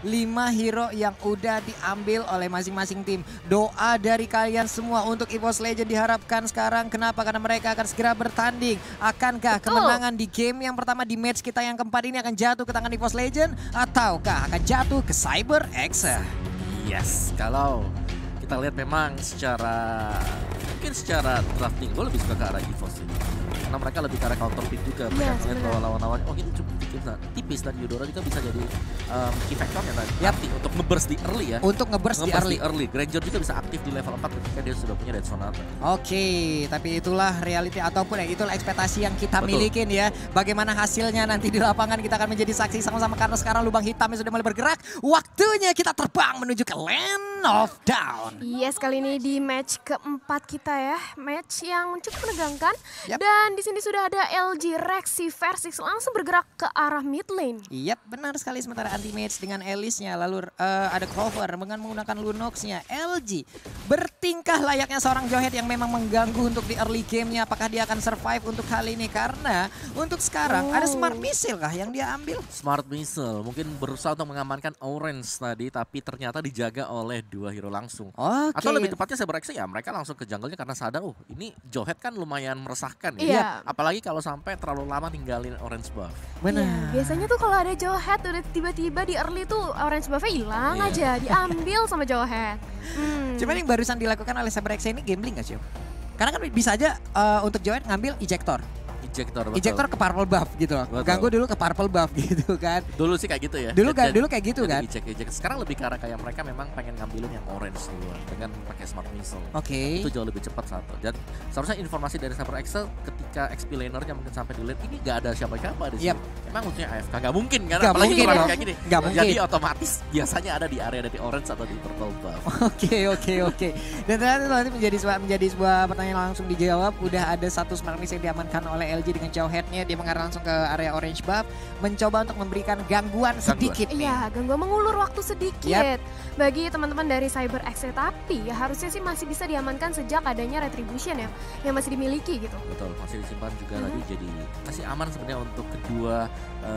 5 hero yang udah diambil oleh masing-masing tim. Doa dari kalian semua untuk EVOS Legend diharapkan sekarang. Kenapa? Karena mereka akan segera bertanding. Akankah kemenangan di game yang pertama di match kita yang keempat ini akan jatuh ke tangan EVOS Legend? Ataukah akan jatuh ke CyberX? Yes, kalau kita lihat memang mungkin secara drafting gue lebih suka ke arah EVOS ini. Karena mereka lebih ke arah counter pick juga. Mereka ngeliat bahwa lawan-lawannya, oh ini cukup tipis dan Eudora juga bisa jadi key factor-nya nanti untuk nge-burst di early ya. Untuk nge-burst di early. Granger juga bisa aktif di level 4 ketika dia sudah punya Red Sonata. Oke, tapi itulah reality ataupun itulah ekspektasi yang kita milikin ya. Bagaimana hasilnya nanti di lapangan kita akan menjadi saksi sama-sama karena sekarang lubang hitamnya sudah mulai bergerak. Waktunya kita terbang menuju ke Land of Dawn. Yes, kali ini di match keempat kita ya. Match yang cukup menegangkan. Dan di sini sudah ada LG Rexy Versix langsung bergerak ke arah mid lane. Yap, benar sekali. Sementara anti-match dengan Alice-nya. Lalu ada Clover dengan menggunakan Lunox-nya. LG bertingkah layaknya seorang Johead yang memang mengganggu untuk di early game-nya. Apakah dia akan survive untuk kali ini? Karena untuk sekarang ada Smart Missile kah yang dia ambil? Smart Missile mungkin berusaha untuk mengamankan Orange tadi. Tapi ternyata dijaga oleh 2 hero langsung. Atau lebih tepatnya CyberX ya mereka langsung ke jungle-nya karena sadar ini Johead kan lumayan meresahkan ya. Apalagi kalau sampai terlalu lama tinggalin orange buff. Benar. Ya, biasanya tuh kalau ada Johead udah tiba-tiba di early tuh orange buff-nya hilang aja, diambil sama Johead. Cuman yang barusan dilakukan oleh CyberX ini gambling gak sih? Karena kan bisa aja untuk Johead ngambil ejector. Ejector ke purple buff gitu loh. Ganggu dulu ke purple buff gitu kan. Dulu sih kayak gitu ya. Dulu kayak gitu kan. Sekarang lebih ke arah kayak mereka memang pengen ngambilin yang orange duluan dengan pakai Smart Missile. Oke. Itu jauh lebih cepat satu. Dan seharusnya informasi dari CyberX ketika XP lanernya mungkin sampai di lane ini gak ada siapa-siapa di sini. Emang maksudnya AFK gak mungkin kan? Apalagi kayak gini. Gak mungkin. Jadi otomatis biasanya ada di area dari orange atau di purple buff. Oke. Dan ternyata nanti menjadi sebuah pertanyaan langsung dijawab. Udah ada satu Smart Missile yang diamankan oleh LG dengan Johead-nya. Dia mengarah langsung ke area orange buff, mencoba untuk memberikan gangguan sedikit nih. Iya, gangguan mengulur waktu sedikit bagi teman-teman dari CyberX. Tapi ya harusnya sih masih bisa diamankan sejak adanya retribution ya yang masih dimiliki gitu. Betul, masih disimpan juga tadi, jadi masih aman sebenarnya untuk kedua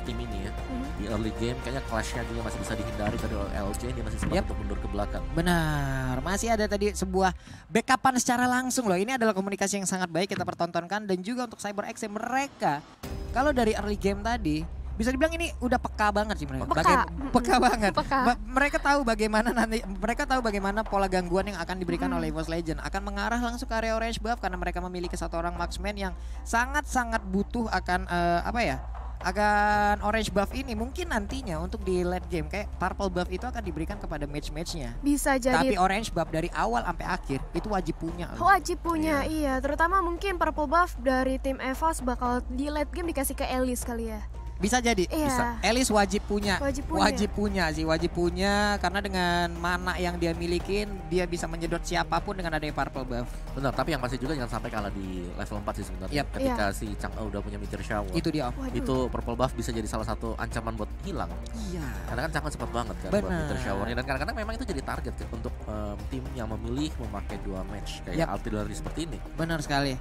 tim ini ya. Di early game kayaknya clash-nya juga masih bisa dihindari tadi oleh LJ, dia masih sempat untuk mundur ke belakang. Benar, masih ada tadi sebuah backupan secara langsung loh. Ini adalah komunikasi yang sangat baik kita pertontonkan, dan juga untuk CyberX yang mereka kalau dari early game tadi bisa dibilang ini udah peka banget sih mereka. Peka banget. Mereka tahu bagaimana pola gangguan yang akan diberikan oleh EVOS Legend akan mengarah langsung ke area orange buff karena mereka memiliki satu orang marksman yang sangat-sangat butuh akan akan orange buff ini. Mungkin nantinya untuk di late game kayak purple buff itu akan diberikan kepada match-matchnya. Bisa jadi. Tapi orange buff dari awal sampai akhir itu wajib punya. Wajib punya, iya. Terutama mungkin purple buff dari tim EVOS bakal di late game dikasih ke Alice kali ya. Bisa jadi, bisa. Alice wajib punya. Wajib punya karena dengan mana yang dia milikin, dia bisa menyedot siapapun dengan adanya purple buff. Benar, tapi yang pasti juga jangan sampai kalah di level 4 sih sebenarnya. Ketika si Chang'e udah punya meteor shower. Itu dia. Itu purple buff bisa jadi salah satu ancaman buat hilang. Iya. Karena kan Chang'e cepat banget kan buat meteor showernya, dan kadang-kadang memang itu jadi target untuk tim yang memilih memakai 2 match kayak artillery seperti ini. Benar sekali.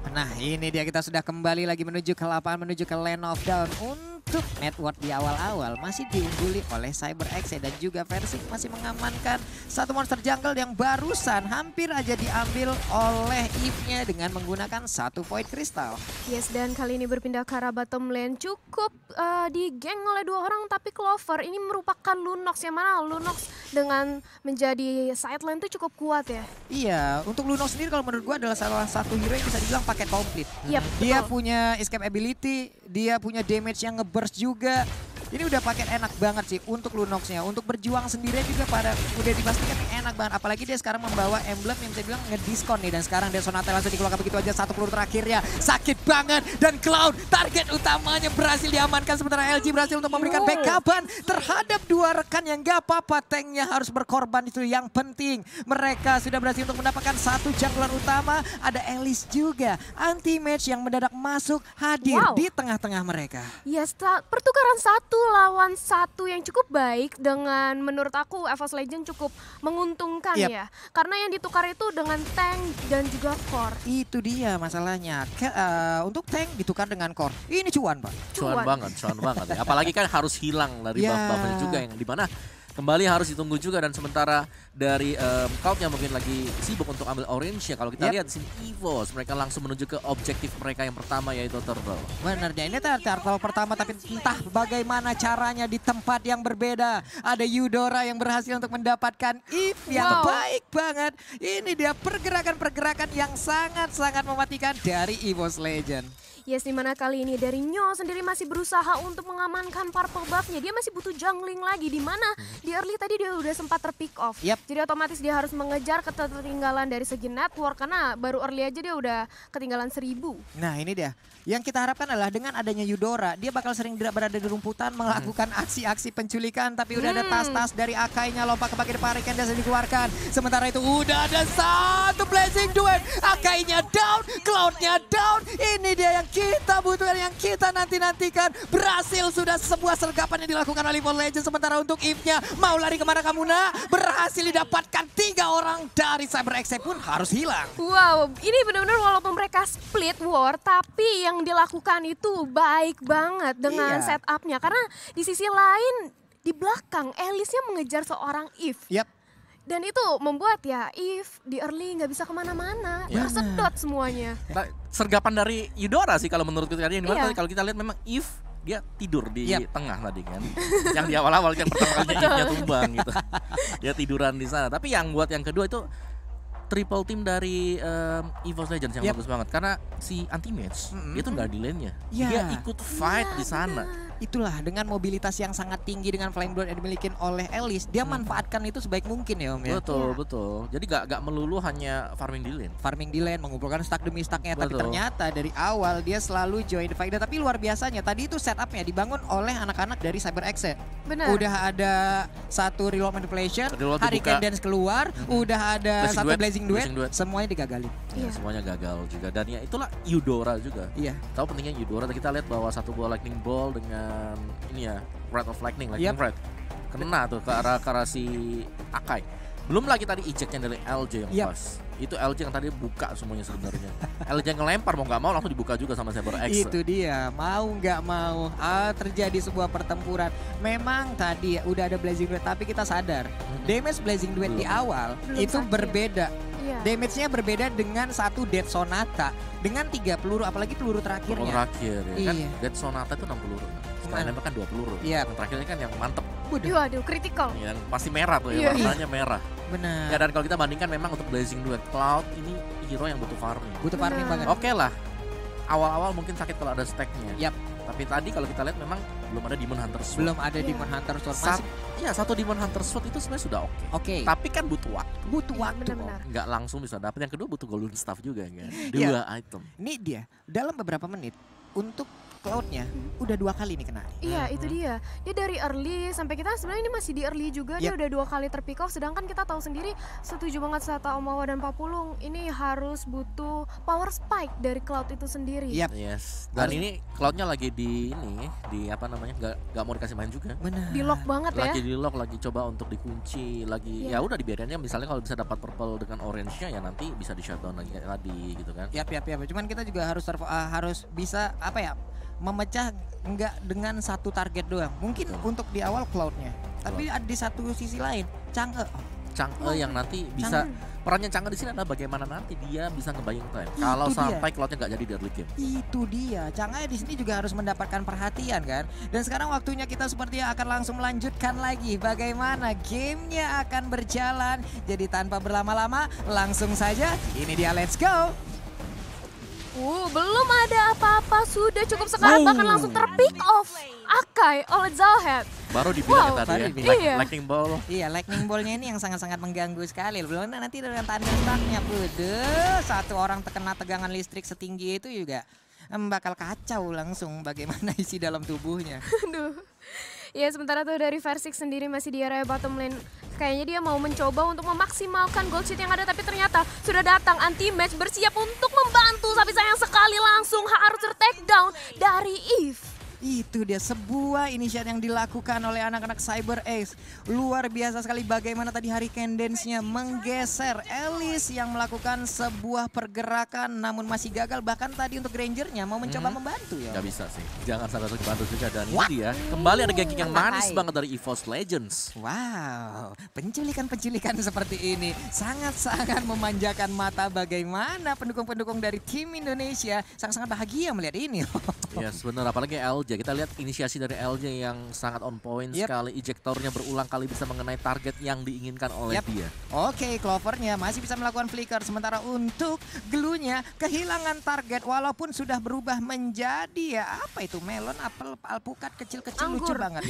Nah, ini dia, kita sudah kembali lagi menuju ke lapangan, menuju ke Land of Dawn. Untuk network di awal-awal masih diungguli oleh CyberX dan juga Versix masih mengamankan satu monster jungle yang barusan hampir aja diambil oleh Eve-nya dengan menggunakan satu Void Crystal. Yes, dan kali ini berpindah ke arah bottom lane cukup digeng oleh 2 orang, tapi Clover ini merupakan Lunox, yang mana Lunox dengan menjadi side lane itu cukup kuat ya. Iya, untuk Lunox sendiri kalau menurut gua adalah salah satu hero yang bisa dibilang paket komplit. Dia punya escape ability, dia punya damage yang ngeburst juga. Ini udah paket enak banget sih untuk Lunox-nya. Untuk berjuang sendirian juga udah dipastikan enak banget. Apalagi dia sekarang membawa emblem yang bisa bilang ngediskon nih. Dan sekarang Red Sonata langsung dikeluarkan begitu aja. Satu peluru terakhirnya sakit banget. Dan Cloud target utamanya berhasil diamankan. Sementara LG berhasil untuk memberikan backupan terhadap 2 rekan yang gak apa-apa. Tanknya harus berkorban, itu yang penting. Mereka sudah berhasil untuk mendapatkan satu jungler utama. Ada Alice juga. Anti-match yang mendadak masuk hadir di tengah-tengah mereka. Yes, pertukaran satu lawan satu yang cukup baik dengan menurut aku EVOS Legend cukup menguntungkan ya. Karena yang ditukar itu dengan tank dan juga core. Itu dia masalahnya. Untuk tank ditukar dengan core. Ini cuan, Pak. Cuan banget ya. Apalagi kan harus hilang dari buff-buffnya juga yang dimana kembali harus ditunggu juga, dan sementara dari Cloud-nya mungkin lagi sibuk untuk ambil orange ya. Kalau kita lihat di sini EVOS mereka langsung menuju ke objektif mereka yang pertama, yaitu Turtle. Benernya ini Turtle pertama, tapi entah bagaimana caranya di tempat yang berbeda. Ada Eudora yang berhasil untuk mendapatkan Eve yang baik banget. Ini dia pergerakan-pergerakan yang sangat-sangat mematikan dari EVOS Legend. Yes, dimana kali ini dari Nyo sendiri masih berusaha untuk mengamankan purple buff-nya. Dia masih butuh jungling lagi, dimana di early tadi dia udah sempat terpick off. Jadi otomatis dia harus mengejar ketertinggalan dari segi network, karena baru early aja dia udah ketinggalan 1000. Nah ini dia, yang kita harapkan adalah dengan adanya Eudora, dia bakal sering berada di rumputan melakukan aksi-aksi penculikan. Tapi udah ada tas-tas dari Akainya, lompat ke bagian Parikan dan dikeluarkan. Sementara itu udah ada satu Blazing Duet, Akainya down, Cloud-nya down. Ini dia yang kita butuhkan, yang kita nantikan. Berhasil, sudah sebuah sergapan yang dilakukan oleh EVOS Legends. Sementara untuk Eve-nya, mau lari kemana kamu nak? Berhasil didapatkan 3 orang dari CyberXC pun harus hilang. Wow, ini benar-benar walaupun mereka split war, tapi yang dilakukan itu baik banget dengan setup-nya. Karena di sisi lain, di belakang Alice-nya mengejar seorang Eve. Dan itu membuat ya Eve di early nggak bisa kemana-mana, tersedot semuanya. Sergapan dari Eudora sih kalau menurut kita. Kalau kita lihat memang Eve dia tidur di tengah tadi kan. Yang di awal-awal yang pertama kalinya Eve-nya tumbang gitu. Dia tiduran di sana. Tapi yang buat yang kedua itu triple team dari EVOS Legends yang bagus banget. Karena si anti-match dia tuh nggak di lane-nya. Dia ikut fight di sana. Itulah dengan mobilitas yang sangat tinggi dengan Flame Blood yang dimiliki oleh Alice, dia manfaatkan itu sebaik mungkin ya Om ya. Betul. Jadi gak melulu hanya farming di lane. Farming di lane, mengumpulkan stack demi stacknya. Tapi ternyata dari awal dia selalu join the fight. Tapi luar biasanya tadi itu setupnya dibangun oleh anak-anak dari CyberXC. Benar. Udah ada satu reload manipulation, Hurricane Dance keluar, udah ada satu Blazing Duet, semuanya digagalin. Semuanya gagal juga. Dan ya itulah Eudora juga. Tahu pentingnya Eudora, kita lihat bahwa satu buah Lightning Ball dengan ini ya, Rite of Lightning Rite kena tuh ke arah si Akai. Belum lagi tadi ejectnya dari LJ yang pas. Itu LJ yang tadi buka semuanya sebenarnya. LJ yang ngelempar mau nggak mau langsung dibuka juga sama CyberXC. Itu dia, mau nggak mau terjadi sebuah pertempuran. Memang tadi ya udah ada Blazing Duet, tapi kita sadar damage Blazing Duet di awal itu berbeda. Damage-nya berbeda dengan satu Death Sonata dengan 3 peluru, apalagi peluru terakhirnya. Terakhir ya kan, Death Sonata itu 6 peluru. Setelah nembak kan 2 peluru. Yang terakhirnya kan yang mantep. Waduh, critical. Yang pasti merah tuh ya, warnanya merah. Benar. Ya, dan kalau kita bandingkan memang untuk Blazing Duet, Cloud ini hero yang butuh farming. Butuh farming banget. Oke lah, awal-awal mungkin sakit kalau ada stacknya. Tapi tadi kalau kita lihat memang belum ada Demon Hunter Sword. Belum ada Demon Hunter Sword. Satu Demon Hunter Sword itu sebenarnya sudah oke. Tapi kan butuh waktu. Butuh waktu. Nggak langsung bisa dapat. Yang kedua butuh Golden Staff juga kan. 2 item. Ini dia, dalam beberapa menit untuk Cloud-nya udah 2 kali nih kena. Iya, itu dia. Dia dari early sampai kita sebenarnya ini masih di early juga. Dia udah 2 kali terpick off. Sedangkan kita tahu sendiri, setuju banget Sata Omawa dan Papulung, ini harus butuh power spike dari Cloud itu sendiri. Yes. Dan ini Cloud-nya lagi di apa namanya? Gak mau dikasih main juga. Benar. Di lock banget lagi di lock, lagi coba untuk dikunci, lagi ya udah dibiarinnya, misalnya kalau bisa dapat purple dengan orange-nya ya nanti bisa di shutdown lagi gitu kan. Yap. Cuman kita juga harus bisa apa ya? Memecah enggak dengan satu target doang. Mungkin untuk di awal Cloud-nya. Tapi di satu sisi lain Chang'e yang nanti bisa perannya Chang'e di sini adalah bagaimana nanti dia bisa ngebayang time. Kalau sampai Cloud-nya nggak jadi di early game. Itu dia. Chang'e di sini juga harus mendapatkan perhatian kan. Dan sekarang waktunya kita sepertinya akan langsung melanjutkan lagi bagaimana gamenya akan berjalan. Jadi tanpa berlama-lama langsung saja ini dia, let's go. Belum ada apa-apa, sudah cukup sekali bahkan langsung terpick off Akai oleh Zalhead. Baru dibilang tadi Lightning Ball. Iya, Lightning Ball-nya ini yang sangat-sangat mengganggu sekali. Belum nanti dengan tanda startnya, satu orang terkena tegangan listrik setinggi itu juga bakal kacau langsung bagaimana isi dalam tubuhnya. Ya, sementara tuh dari Versix sendiri masih di area bottom lane. Kayaknya dia mau mencoba untuk memaksimalkan gold sheet yang ada, tapi ternyata sudah datang anti-match bersiap untuk membantu. Tapi sayang sekali langsung harus ter-take down dari Eve. Itu dia sebuah inisiatif yang dilakukan oleh anak-anak CyberX. Luar biasa sekali bagaimana tadi Hurricane Dance-nya menggeser Elis yang melakukan sebuah pergerakan namun masih gagal. Bahkan tadi untuk Granger-nya mau mencoba membantu ya. Gak bisa sih, jangan sampai bantu juga. Dan ini dia, kembali ada ganking yang manis banget dari EVOS Legends. Wow, penculikan-penculikan seperti ini sangat-sangat memanjakan mata bagaimana pendukung-pendukung dari tim Indonesia sangat-sangat bahagia melihat ini. Ya sebenarnya apalagi LJ, kita lihat inisiasi dari LJ yang sangat on point sekali, ejektornya berulang kali bisa mengenai target yang diinginkan oleh dia. Oke, Clovernya masih bisa melakukan flicker, sementara untuk Glue-nya kehilangan target walaupun sudah berubah menjadi ya apa itu, melon, apel, alpukat kecil-kecil lucu banget.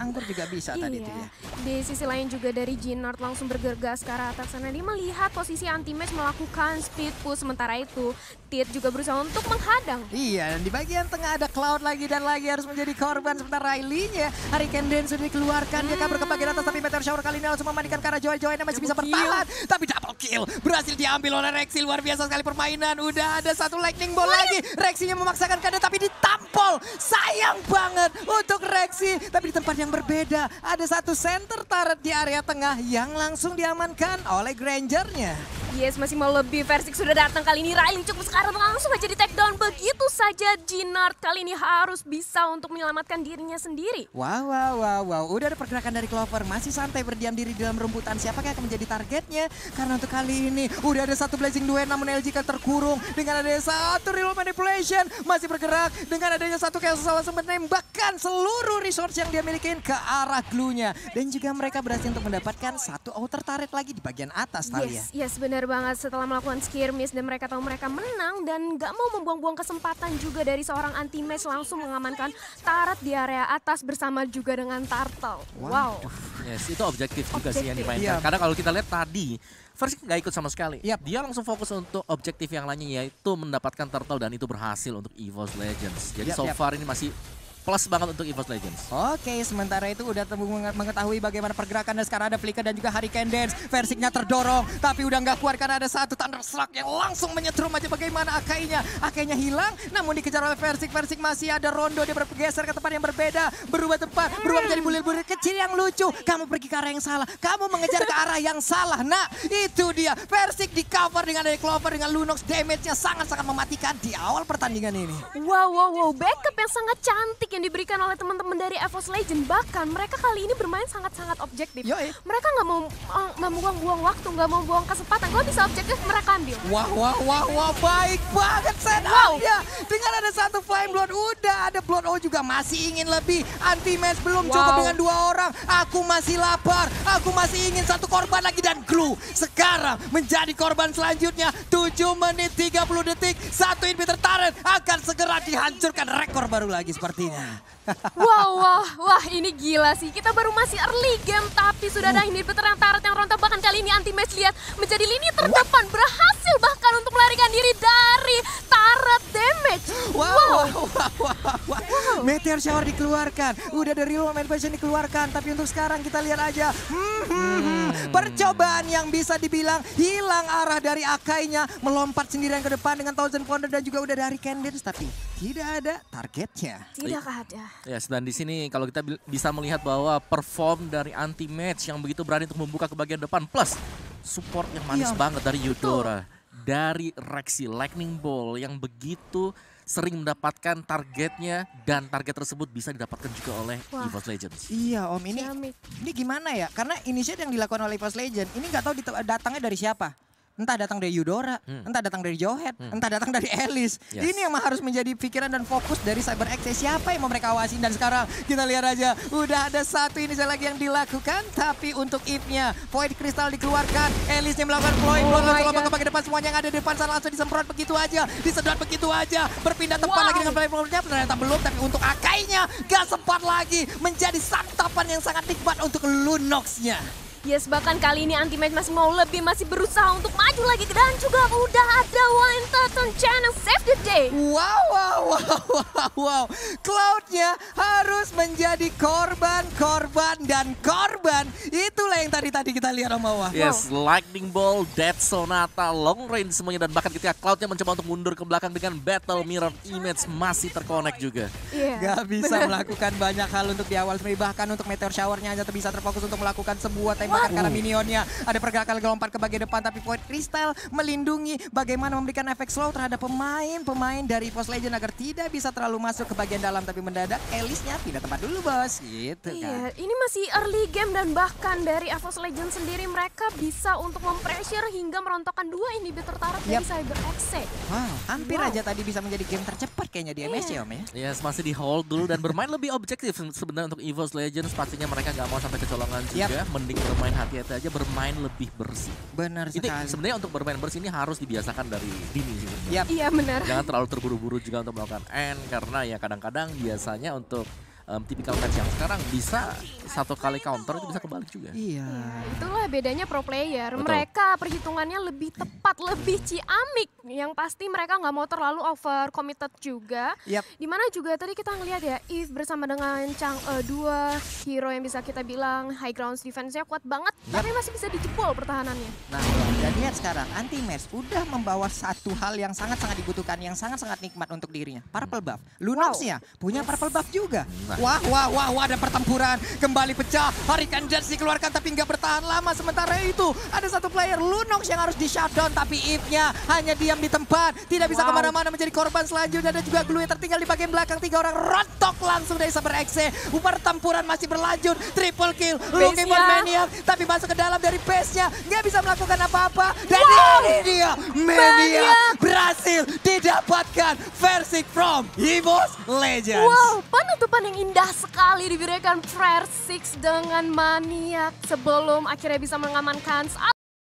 Anggur juga bisa tadi itu ya. Di sisi lain juga dari Jinard langsung bergegas ke arah atas sana. Dia melihat posisi anti-match melakukan speed push, sementara itu Tir juga berusaha untuk menghadang. Iya, dan di bagian tengah ada Cloud lagi dan lagi harus menjadi korban. Sementara Riley-nya, Hurricane Dance sudah dikeluarkan. Dia kabur ke bagian atas, tapi Meteor Shower kali ini langsung memandikan ke arah Joy-Joy-nya masih bisa bertahan. Tapi double kill berhasil diambil oleh Rexy. Luar biasa sekali permainan. Udah ada satu lightning ball lagi. Rexy-nya memaksakan keadaan tapi ditampol. Sayang banget untuk Rexy. Tapi di tempat yang berbeda, ada satu center turret di area tengah yang langsung diamankan oleh Granger-nya. Yes, masih mau lebih. Versik sudah datang kali ini. Riley cukup sekarang langsung aja di take down. Begitu saja Jinard kali ini harus bisa untuk menyelamatkan dirinya sendiri. Wow. Udah ada pergerakan dari Clover. Masih santai berdiam diri di dalam rumputan. Siapakah yang akan menjadi targetnya? Karena untuk kali ini udah ada satu Blazing Duel namun LG kan terkurung. Dengan adanya satu Real Manipulation. Masih bergerak. Dengan adanya satu Chaos langsung menembakkan seluruh resource yang dia miliki ke arah Glue-nya. Dan juga mereka berhasil untuk mendapatkan satu outer turret lagi di bagian atas, Talia. Yes, benar banget. Setelah melakukan skirmish dan mereka tahu mereka menang dan gak mau membuang-buang kesempatan juga dari seorang anti-match langsung mengamankan turret di area atas bersama juga dengan Turtle. Wow. Yes, itu objektif juga sih yang dimainkan. Karena kalau kita lihat tadi, Versik nggak ikut sama sekali. Dia langsung fokus untuk objektif yang lainnya, yaitu mendapatkan Turtle, dan itu berhasil untuk EVOS Legends. Jadi so far ini masih plus banget untuk EVOS Legends. Oke, sementara itu udah mengetahui bagaimana pergerakan dan sekarang ada Flicker dan juga Hurricane Dance. Versiknya terdorong, tapi udah nggak kuat karena ada satu Thunderstruck yang langsung menyetrum aja bagaimana Akainya. Akainya hilang, namun dikejar oleh Versik. Versik masih ada Rondo, dia bergeser ke tempat yang berbeda. Berubah tempat, berubah menjadi bulir-bulir kecil yang lucu. Kamu pergi ke arah yang salah, kamu mengejar ke arah yang salah. Nah, itu dia. Versik di cover dengan dari Clover dengan Lunox. Damage-nya sangat-sangat mematikan di awal pertandingan ini. Wow. Backup yang sangat cantik yang diberikan oleh teman-teman dari EVOS Legends. Bahkan mereka kali ini bermain sangat-sangat objektif. Mereka nggak mau buang-buang waktu, nggak mau buang kesempatan. Kalau bisa objektif mereka ambil. Wah, baik banget setup-nya. Dengan ada satu Flame Blood, udah ada Blood O juga masih ingin lebih. Anti-match belum cukup dengan 2 orang. Aku masih lapar, aku masih ingin satu korban lagi dan Glue sekarang menjadi korban selanjutnya. 7 menit 30 detik, satu inhibitor turret akan segera dihancurkan, rekor baru lagi sepertinya. Wah, ini gila sih. Kita baru masih early game, tapi sudah ada inhibitor yang turret yang rontok. Bahkan kali ini anti-match lihat menjadi lini terdepan, berhasil bahkan untuk melarikan diri dari turret damage. Wow. Meteor Shower dikeluarkan, udah dari Real Manipulation dikeluarkan, tapi untuk sekarang kita lihat aja. Percobaan yang bisa dibilang hilang arah dari Akainya, melompat sendirian ke depan dengan Thousand Pounder dan juga udah dari Candence, tapi tidak ada targetnya. Tidak ada. Yes, dan di sini kalau kita bisa melihat bahwa perform dari anti-match yang begitu berani untuk membuka ke bagian depan, plus support yang manis banget dari Eudora, dari Rexy, Lightning Ball yang begitu sering mendapatkan targetnya, dan target tersebut bisa didapatkan juga oleh EVOS Legends. Iya Om, ini gimana ya? Karena inisiatif yang dilakukan oleh EVOS Legends ini nggak tahu datangnya dari siapa. Entah datang dari Eudora, entah datang dari Johead, entah datang dari Elis. Ini yang harus menjadi pikiran dan fokus dari CyberX. Siapa yang mau mereka awasin? Dan sekarang kita lihat aja, udah ada satu ini lagi yang dilakukan. Tapi untuk Eve-nya, Void Crystal dikeluarkan. Elisnya melakukan Flowing Blow, langsung ke depan, semuanya yang ada di depan sana langsung disemprot begitu aja. Disedot begitu aja, berpindah tempat lagi dengan Flowing Blow-nya. Ternyata belum, tapi untuk Akainya gak sempat lagi. Menjadi santapan yang sangat nikmat untuk Lunox-nya. Yes, bahkan kali ini Anti-Mage masih berusaha untuk maju lagi. Dan juga udah ada Wayne Turton Chen yang save the day. Wow. Cloud-nya harus menjadi korban. Itulah yang tadi kita lihat Om Mawar. Yes, Lightning Ball, Death Sonata, Long Range semuanya. Dan bahkan ketika Cloud-nya mencoba untuk mundur ke belakang dengan Battle Mirror Image masih terkonek juga. Gak bisa melakukan banyak hal untuk di awal. Bahkan untuk Meteor Shower-nya hanya bisa terfokus untuk melakukan sebuah tembakan karena minionnya. Ada pergerakan lompat ke bagian depan, tapi Void Crystal melindungi bagaimana memberikan efek slow terhadap pemain dari EVOS Legend agar tidak bisa terlalu masuk ke bagian dalam. Tapi mendadak Elisnya pindah tempat dulu bos, gitu kan. Ini masih early game dan bahkan dari EVOS Legend sendiri mereka bisa untuk mempressure hingga merontokkan 2 inhibitor turret dari CyberXC. Hampir aja tadi bisa menjadi game tercepat kayaknya di MSC Om ya. Yes, masih di hold dulu dan bermain lebih objektif sebenarnya untuk EVOS Legends. Pastinya mereka nggak mau sampai kecolongan juga. Mending bermain hati-hati aja, bermain lebih bersih. Benar sekali. Ini sebenarnya untuk bermain bersih ini harus dibiasakan dari dini sih. Iya benar. Jangan terlalu terburu-buru juga untuk melakukan end karena ya kadang-kadang biasanya untuk tipikal match yang sekarang bisa 1 kali counter itu bisa kebalik juga. Iya. Itulah bedanya pro player. Betul. Mereka perhitungannya lebih tepat, lebih ciamik. Yang pasti mereka nggak mau terlalu over committed juga. Dimana juga tadi kita ngelihat ya, Eve bersama dengan Chang'e, 2 hero yang bisa kita bilang high ground defense-nya kuat banget. Tapi masih bisa dijebol pertahanannya. Nah, dan lihat sekarang Anti-Mage udah membawa satu hal yang sangat-sangat dibutuhkan, yang sangat-sangat nikmat untuk dirinya. Purple buff. Lunox-nya punya purple buff juga. Wah, ada pertempuran. Kembali pecah. Hurricane Jets dikeluarkan tapi nggak bertahan lama. Sementara itu ada satu player Lunox yang harus di shutdown. Tapi Eve-nya hanya diam di tempat. Tidak bisa kemana-mana menjadi korban selanjutnya. Dan juga Glue yang tertinggal di bagian belakang. 3 orang rontok langsung dari CyberXC. Pertempuran masih berlanjut. Triple kill. Looking for Maniac. Tapi masuk ke dalam dari base-nya. Nggak bisa melakukan apa-apa. Dan ini dia. Maniac berhasil didapatkan. Versing from EVOS Legends. Wow, penutupan yang indah sekali diberikan Frere 6 dengan Maniac sebelum akhirnya bisa mengamankan